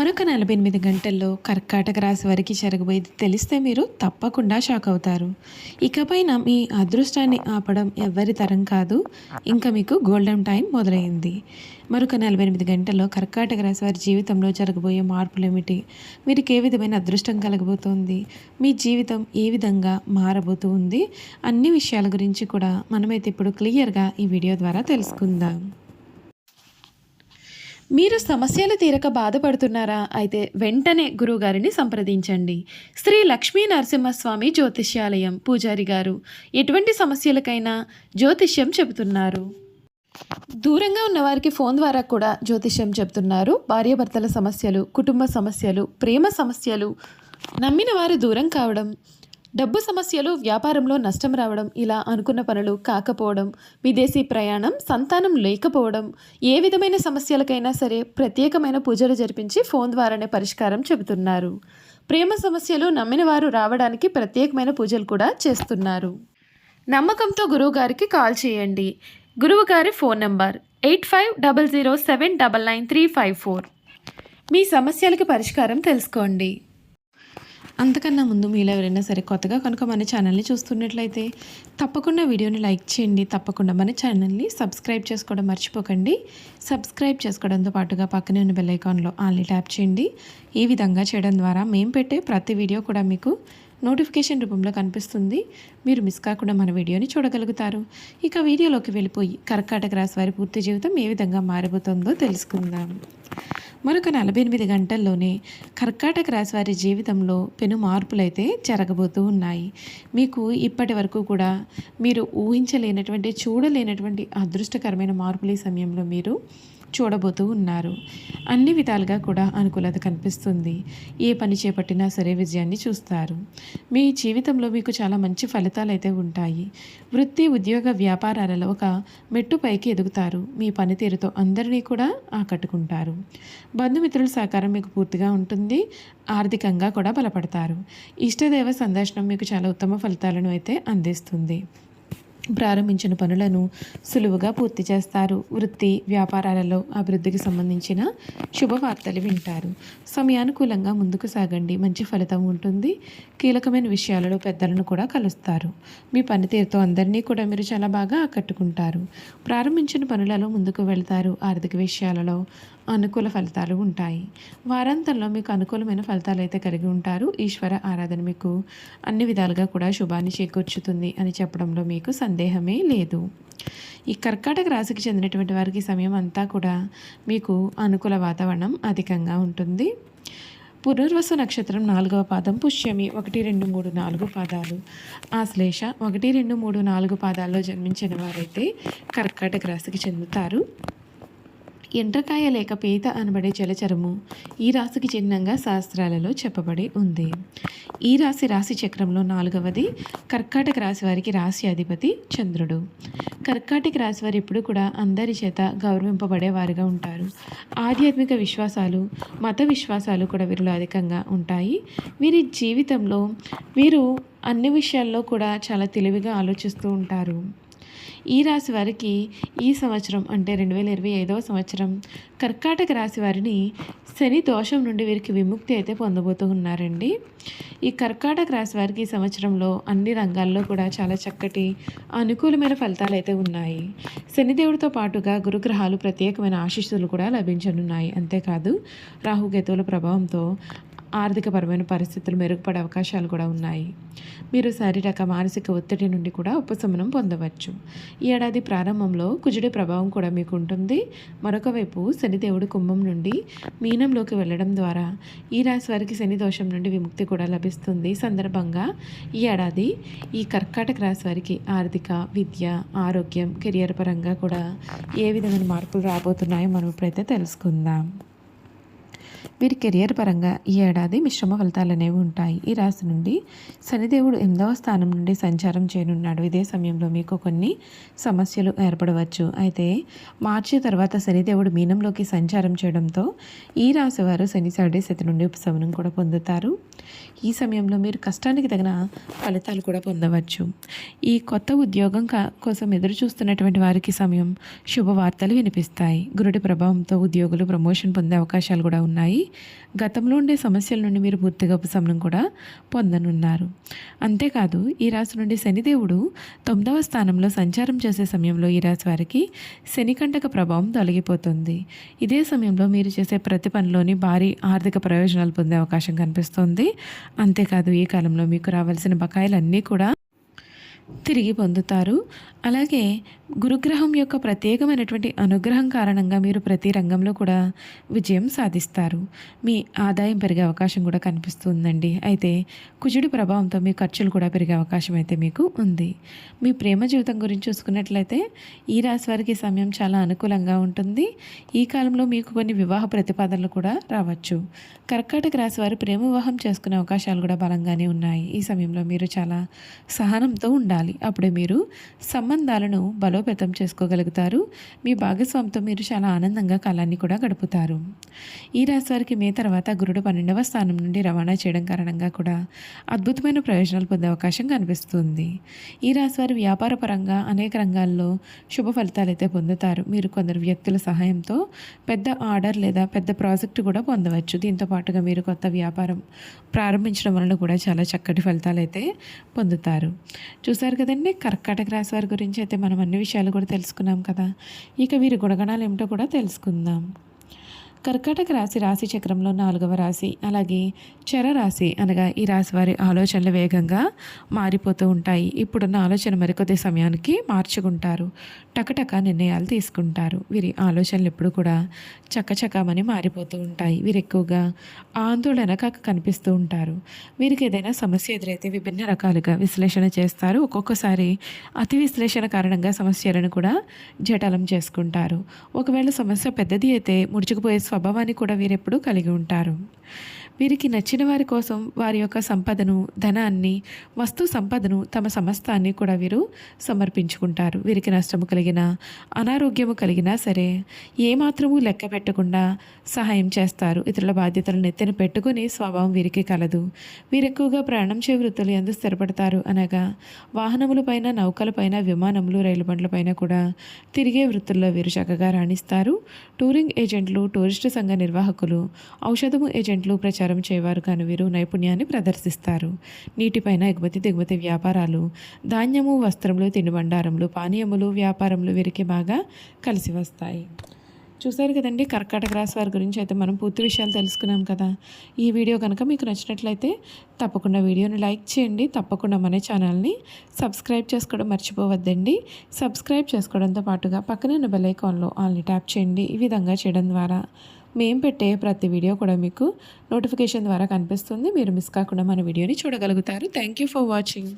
మరొక 48 గంటల్లో కర్కాటక రాశి వారికి జరగబోయేది తెలిస్తే మీరు తప్పకుండా షాక్ అవుతారు. ఇకపైన మీ అదృష్టాన్ని ఆపడం ఎవ్వరి తరం కాదు. ఇంకా మీకు గోల్డెన్ టైం మొదలైంది. మరొక 48 గంటల్లో కర్కాటక రాశి వారి జీవితంలో జరగబోయే మార్పులేమిటి? వీరికి ఏ విధమైన అదృష్టం కలగబోతోంది? మీ జీవితం ఏ విధంగా మారబోతూ ఉంది? అన్ని విషయాల గురించి కూడా మనమైతే ఇప్పుడు క్లియర్గా ఈ వీడియో ద్వారా తెలుసుకుందాం. మీరు సమస్యలు తీరక బాధపడుతున్నారా? అయితే వెంటనే గురువుగారిని సంప్రదించండి. శ్రీ లక్ష్మీ నరసింహస్వామి జ్యోతిష్యాలయం పూజారి గారు ఎటువంటి సమస్యలకైనా జ్యోతిష్యం చెబుతున్నారు. దూరంగా ఉన్న వారికి ఫోన్ ద్వారా కూడా జ్యోతిష్యం చెబుతున్నారు. భార్యాభర్తల సమస్యలు, కుటుంబ సమస్యలు, ప్రేమ సమస్యలు, నమ్మిన వారు దూరం కావడం, డబ్బు సమస్యలు, వ్యాపారంలో నష్టం రావడం, ఇలా అనుకున్న పనులు కాకపోవడం, విదేశీ ప్రయాణం, సంతానం లేకపోవడం, ఏ విధమైన సమస్యలకైనా సరే ప్రత్యేకమైన పూజలు జరిపించి ఫోన్ ద్వారానే పరిష్కారం చెబుతున్నారు. ప్రేమ సమస్యలు నమ్మిన వారు రావడానికి ప్రత్యేకమైన పూజలు కూడా చేస్తున్నారు. నమ్మకంతో గురువుగారికి కాల్ చేయండి. గురువుగారి ఫోన్ నంబర్ 8500799354. మీ సమస్యలకి పరిష్కారం తెలుసుకోండి. అంతకన్నా ముందు మీలో ఎవరైనా సరే కొత్తగా కనుక మన ఛానల్ని చూస్తున్నట్లయితే తప్పకుండా వీడియోని లైక్ చేయండి. తప్పకుండా మన ఛానల్ని సబ్స్క్రైబ్ చేసుకోవడం మర్చిపోకండి. సబ్స్క్రైబ్ చేసుకోవడంతో పాటుగా పక్కనే ఉన్న బెల్ ఐకాన్లో ఆల్ని ట్యాప్ చేయండి. ఈ విధంగా చేయడం ద్వారా మేము పెట్టే ప్రతి వీడియో కూడా మీకు నోటిఫికేషన్ రూపంలో కనిపిస్తుంది. మీరు మిస్ కాకుండా మన వీడియోని చూడగలుగుతారు. ఇక వీడియోలోకి వెళ్ళిపోయి కర్కాటక రాశి వారి పూర్తి జీవితం ఏ విధంగా మారిపోతుందో తెలుసుకుందాం. మరొక 48 గంటల్లోనే కర్కాటక రాశి వారి జీవితంలో పెను మార్పులైతే జరగబోతూ ఉన్నాయి. మీకు ఇప్పటి వరకు కూడా మీరు ఊహించలేనటువంటి, చూడలేనటువంటి అదృష్టకరమైన మార్పులు ఈ సమయంలో మీరు చూడబోతూ ఉన్నారు. అన్ని విధాలుగా కూడా అనుకూలత కనిపిస్తుంది. ఏ పని చేపట్టినా సరే విజయాన్ని చూస్తారు. మీ జీవితంలో మీకు చాలా మంచి ఫలితాలు అయితే ఉంటాయి. వృత్తి, ఉద్యోగ, వ్యాపారాలలో ఒక మెట్టు పైకి ఎదుగుతారు. మీ పనితీరుతో అందరినీ కూడా ఆకట్టుకుంటారు. బంధుమిత్రుల సహకారం మీకు పూర్తిగా ఉంటుంది. ఆర్థికంగా కూడా బలపడతారు. ఇష్టదైవ సందర్శనం మీకు చాలా ఉత్తమ ఫలితాలను అయితే అందిస్తుంది. ప్రారంభించిన పనులను సులువుగా పూర్తి చేస్తారు. వృత్తి, వ్యాపారాలలో అభివృద్ధికి సంబంధించిన శుభవార్తలు వింటారు. సమయానుకూలంగా ముందుకు సాగండి. మంచి ఫలితం ఉంటుంది. కీలకమైన విషయాలలో పెద్దలను కూడా కలుస్తారు. మీ పనితీరుతో అందరినీ కూడా మీరు చాలా బాగా ఆకట్టుకుంటారు. ప్రారంభించిన పనులలో ముందుకు వెళ్తారు. ఆర్థిక విషయాలలో అనుకూల ఫలితాలు ఉంటాయి. వారాంతంలో మీకు అనుకూలమైన ఫలితాలు అయితే కలిగి ఉంటారు. ఈశ్వర ఆరాధన మీకు అన్ని విధాలుగా కూడా శుభాన్ని చేకూర్చుతుంది అని చెప్పడంలో మీకు సందేహమే లేదు. ఈ కర్కాటక రాశికి చెందినటువంటి వారికి సమయం అంతా కూడా మీకు అనుకూల వాతావరణం అధికంగా ఉంటుంది. పునర్వసు నక్షత్రం 4వ పాదం, పుష్యమి 1, 2, 3, 4 పాదాలు, ఆశ్లేష 1, 2, 3, 4 పాదాల్లో జన్మించిన వారైతే కర్కాటక రాశికి చెందుతారు. ఎండ్రకాయ లేక పీత అనబడే జలచరము ఈ రాశికి చిహ్నంగా శాస్త్రాలలో చెప్పబడి ఉంది. ఈ రాశి చక్రంలో 4వది. కర్కాటక రాశి వారికి రాశి అధిపతి చంద్రుడు. కర్కాటక రాశి వారు ఎప్పుడు కూడా అందరి చేత గౌరవింపబడేవారుగా ఉంటారు. ఆధ్యాత్మిక విశ్వాసాలు, మత విశ్వాసాలు కూడా వీరిలో అధికంగా ఉంటాయి. వీరి జీవితంలో వీరు అన్ని విషయాల్లో కూడా చాలా తెలివిగా ఆలోచిస్తూ ఉంటారు. ఈ రాశి వారికి ఈ సంవత్సరం అంటే 2025వ సంవత్సరం కర్కాటక రాశి వారిని శని దోషం నుండి వీరికి విముక్తి అయితే పొందబోతూ ఉన్నారండి. ఈ కర్కాటక రాశి వారికి ఈ సంవత్సరంలో అన్ని రంగాల్లో కూడా చాలా చక్కటి అనుకూలమైన ఫలితాలు అయితే ఉన్నాయి. శనిదేవుడితో పాటుగా గురుగ్రహాలు ప్రత్యేకమైన ఆశీస్సులు కూడా లభించనున్నాయి. అంతేకాదు రాహుకేతువుల ప్రభావంతో ఆర్థికపరమైన పరిస్థితులు మెరుగుపడే అవకాశాలు కూడా ఉన్నాయి. మీరు శారీరక, మానసిక ఒత్తిడి నుండి కూడా ఉపశమనం పొందవచ్చు. ఈ ఏడాది ప్రారంభంలో కుజుడి ప్రభావం కూడా మీకు ఉంటుంది. మరొక వైపు శనిదేవుడు కుంభం నుండి మీనంలోకి వెళ్ళడం ద్వారా ఈ రాశి వారికి శని దోషం నుండి విముక్తి కూడా లభిస్తుంది. సందర్భంగా ఈ ఏడాది ఈ కర్కాటక రాశి వారికి ఆర్థిక, విద్య, ఆరోగ్యం, కెరియర్ పరంగా కూడా ఏ విధమైన మార్పులు రాబోతున్నాయో మనం ఇప్పుడైతే తెలుసుకుందాం. వీరి కెరియర్ పరంగా ఈ ఏడాది మిశ్రమ ఫలితాలు అనేవి ఉంటాయి. ఈ రాశి నుండి శనిదేవుడు 8వ స్థానం నుండి సంచారం చేయనున్నాడు. ఇదే సమయంలో మీకు కొన్ని సమస్యలు ఏర్పడవచ్చు. అయితే మార్చి తర్వాత శనిదేవుడు మీనంలోకి సంచారం చేయడంతో ఈ రాశి వారు శని సాడే స్థితి నుండి ఉపశమనం కూడా పొందుతారు. ఈ సమయంలో మీరు కష్టానికి తగిన ఫలితాలు కూడా పొందవచ్చు. ఈ కొత్త ఉద్యోగం కోసం ఎదురు చూస్తున్నటువంటి వారికి సమయం శుభవార్తలు వినిపిస్తాయి. గురుడి ప్రభావంతో ఉద్యోగులు ప్రమోషన్ పొందే అవకాశాలు కూడా ఉన్నాయి. గతంలో ఉండే సమస్యల నుండి మీరు పూర్తిగా ఉపశమనం కూడా పొందనున్నారు. అంతేకాదు ఈ రాశి నుండి శనిదేవుడు 9వ స్థానంలో సంచారం చేసే సమయంలో ఈ రాశి వారికి శనికంటక ప్రభావం తొలగిపోతుంది. ఇదే సమయంలో మీరు చేసే ప్రతి పనిలోని భారీ ఆర్థిక ప్రయోజనాలు పొందే అవకాశం కనిపిస్తుంది. అంతేకాదు ఈ కాలంలో మీకు రావాల్సిన బకాయిలన్నీ కూడా తిరిగి పొందుతారు. అలాగే గురుగ్రహం యొక్క ప్రత్యేకమైనటువంటి అనుగ్రహం కారణంగా మీరు ప్రతి రంగంలో కూడా విజయం సాధిస్తారు. మీ ఆదాయం పెరిగే అవకాశం కూడా కనిపిస్తుందండి. అయితే కుజుడి ప్రభావంతో మీ ఖర్చులు కూడా పెరిగే అవకాశం అయితే మీకు ఉంది. మీ ప్రేమ జీవితం గురించి చూసుకున్నట్లయితే ఈ రాశి వారికి సమయం చాలా అనుకూలంగా ఉంటుంది. ఈ కాలంలో మీకు కొన్ని వివాహ ప్రతిపాదనలు కూడా రావచ్చు. కర్కాటక రాశి వారు ప్రేమ వివాహం చేసుకునే అవకాశాలు కూడా బలంగానే ఉన్నాయి. ఈ సమయంలో మీరు చాలా సహనంతో ఉండాలి. అప్పుడే మీరు సంబంధాలను బలోపేతం చేసుకోగలుగుతారు. మీ భాగస్వామితో మీరు చాలా ఆనందంగా కాలాన్ని కూడా గడుపుతారు. ఈ రాశి వారికి మే తర్వాత గురుడు 12వ స్థానం నుండి రవాణా చేయడం కారణంగా కూడా అద్భుతమైన ప్రయోజనాలు పొందే అవకాశం కనిపిస్తుంది. ఈ రాశి వారి వ్యాపార పరంగా అనేక రంగాల్లో శుభ ఫలితాలు అయితే పొందుతారు. మీరు కొందరు వ్యక్తుల సహాయంతో పెద్ద ఆర్డర్ లేదా పెద్ద ప్రాజెక్టు కూడా పొందవచ్చు. దీంతో పాటుగా మీరు కొత్త వ్యాపారం ప్రారంభించడం వలన కూడా చాలా చక్కటి ఫలితాలు అయితే పొందుతారు. చూసారు కదండి, కర్కాటక రాశి వారి గురించి అయితే మనం అన్ని విషయాలు కూడా తెలుసుకున్నాం కదా. ఇక వీరి గుణగణాలు ఏమిటో కూడా తెలుసుకుందాం. కర్కాటక రాశి రాశి చక్రంలో 4వ రాశి. అలాగే చర రాశి అనగా ఈ రాశి వారి ఆలోచనలు వేగంగా మారిపోతూ ఉంటాయి. ఇప్పుడున్న ఆలోచన మరికొద్ది సమయానికి మార్చుకుంటారు. టకటక నిర్ణయాలు తీసుకుంటారు. వీరి ఆలోచనలు ఎప్పుడు కూడా చకచకమని మారిపోతూ ఉంటాయి. వీరు ఎక్కువగా ఆందోళనగా కనిపిస్తూ ఉంటారు. వీరికి ఏదైనా సమస్య ఎదురైతే విభిన్న రకాలుగా విశ్లేషణ చేస్తారు. ఒక్కొక్కసారి అతి విశ్లేషణ కారణంగా సమస్యలను కూడా జటలం చేసుకుంటారు. ఒకవేళ సమస్య పెద్దది అయితే ముడుచుకుపోయే స్వభావాన్ని కూడా వీరెప్పుడు కలిగి ఉంటారు. వీరికి నచ్చిన వారి కోసం వారి యొక్క సంపదను, ధనాన్ని, వస్తు సంపదను, తమ సమస్తాన్ని కూడా వీరు సమర్పించుకుంటారు. వీరికి నష్టము కలిగినా, అనారోగ్యము కలిగినా సరే ఏమాత్రము లెక్క పెట్టకుండా సహాయం చేస్తారు. ఇతరుల బాధ్యతలను ఎత్తిన పెట్టుకుని స్వభావం వీరికి కలదు. వీరెక్కువగా ప్రయాణం చే వృత్తులు ఎందు స్థిరపడతారు. అనగా వాహనములపైన, నౌకలపైన, విమానములు, రైలు బండ్లపైన కూడా తిరిగే వృత్తుల్లో వీరు చక్కగా రాణిస్తారు. టూరింగ్ ఏజెంట్లు, టూరిస్టు సంఘ నిర్వాహకులు, ఔషధము ఏజెంట్లు, ప్రచారం చేయవారు కానీ వీరు నైపుణ్యాన్ని ప్రదర్శిస్తారు. నీటిపైన ఎగుమతి దిగుమతి వ్యాపారాలు, ధాన్యము, వస్త్రములు, తినుబండారములు, పానీయములు వ్యాపారములు వీరికి బాగా కలిసి వస్తాయి. చూసారు కదండి, కర్కాటక రాశి వారి గురించి అయితే మనం పూర్తి విషయాలు తెలుసుకున్నాం కదా. ఈ వీడియో కనుక మీకు నచ్చినట్లయితే తప్పకుండా వీడియోని లైక్ చేయండి. తప్పకుండా మన ఛానల్ని సబ్స్క్రైబ్ చేసుకోవడం మర్చిపోవద్దండి. సబ్స్క్రైబ్ చేసుకోవడంతో పాటుగా పక్కనే ఉన్న బెల్ ఐకాన్లో ఆల్ని ట్యాప్ చేయండి. ఈ విధంగా చేయడం ద్వారా మేము పెట్టే ప్రతి వీడియో కూడా మీకు నోటిఫికేషన్ ద్వారా కనిపిస్తుంది. మీరు మిస్ కాకుండా మన వీడియోని చూడగలుగుతారు. Thank you for watching.